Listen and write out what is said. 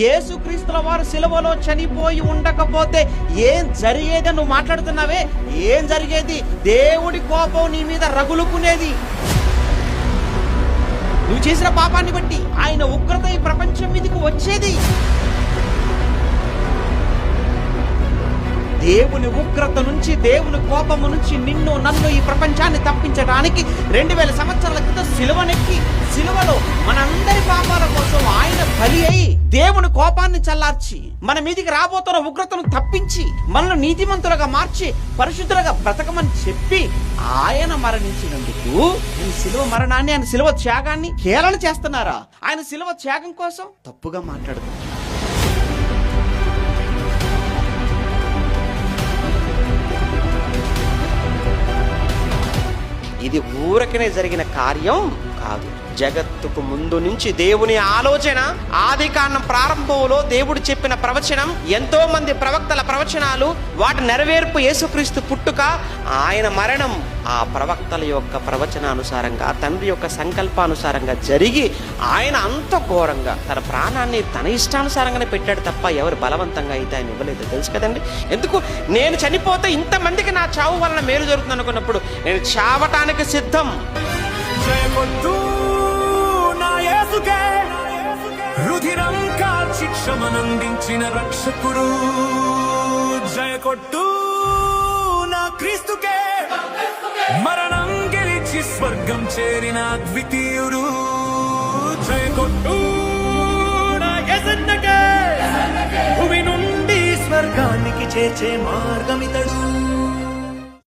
యేసుక్రీస్తుల వారు సిలువలో చనిపోయి ఉండకపోతే ఏం జరిగేది? నువ్వు మాట్లాడుతున్నావే, ఏం జరిగేది? దేవుడి కోపం నీ మీద రగులుకునేది. నువ్వు చేసిన పాపాన్ని బట్టి ఆయన ఉగ్రత ఈ ప్రపంచం మీదకి వచ్చేది. దేవుని ఉగ్రత నుంచి, దేవుని కోపము నుంచి నిన్ను నన్ను ఈ ప్రపంచాన్ని తప్పించడానికి 2000 సంవత్సరాల క్రితం సిలువనెక్కి, సిలువలో మనందరి పాపాల కోసం ఆయన బలి అయి దేవుని కోపాన్ని చల్లార్చి మన మీదికి రాబోతున్న ఉగ్రతను తప్పించి మనల్ని నీతిమంతులుగా మార్చి పరిశుద్ధులుగా బ్రతకమని చెప్పి ఆయన మరణించినందుకు ఆయన సిలువ మరణాన్ని, ఆయన సిలువ త్యాగాన్ని హేళన చేస్తున్నారా? ఆయన సిలువ త్యాగం కోసం తప్పుగా మాట్లాడుతున్నారు. ఇది ఊరకనే జరిగిన కార్యం కాదు. జగత్తుకు ముందు నుంచి దేవుని ఆలోచన, ఆదికాండం ప్రారంభంలో దేవుడు చెప్పిన ప్రవచనం, ఎంతో మంది ప్రవక్తల ప్రవచనాలు, వాటి నెరవేర్పు యేసుక్రీస్తు పుట్టుక, ఆయన మరణం ఆ ప్రవక్తల యొక్క ప్రవచనానుసారంగా, తండ్రి యొక్క సంకల్పానుసారంగా జరిగి ఆయన అంత ఘోరంగా తన ప్రాణాన్ని తన ఇష్టానుసారంగానే పెట్టాడు తప్ప ఎవరు బలవంతంగా అయితే ఆయన ఇవ్వలేదు. తెలుసు కదండి. ఎందుకు? నేను చనిపోతే ఇంతమందికి నా చావు వలన మేలు జరుగుతుంది అనుకున్నప్పుడు నేను చావటానికి సిద్ధం. రుధిరం కాల్చి క్షమనందించిన రక్షకుడు, జయ కొట్టు నా క్రీస్తుకే. మరణం గెలిచి స్వర్గం చేరిన ద్వితీయుడు, జయ కొట్టు నా యేసన్నకే. భూమి నుండి స్వర్గానికి చేర్చే మార్గమితడు.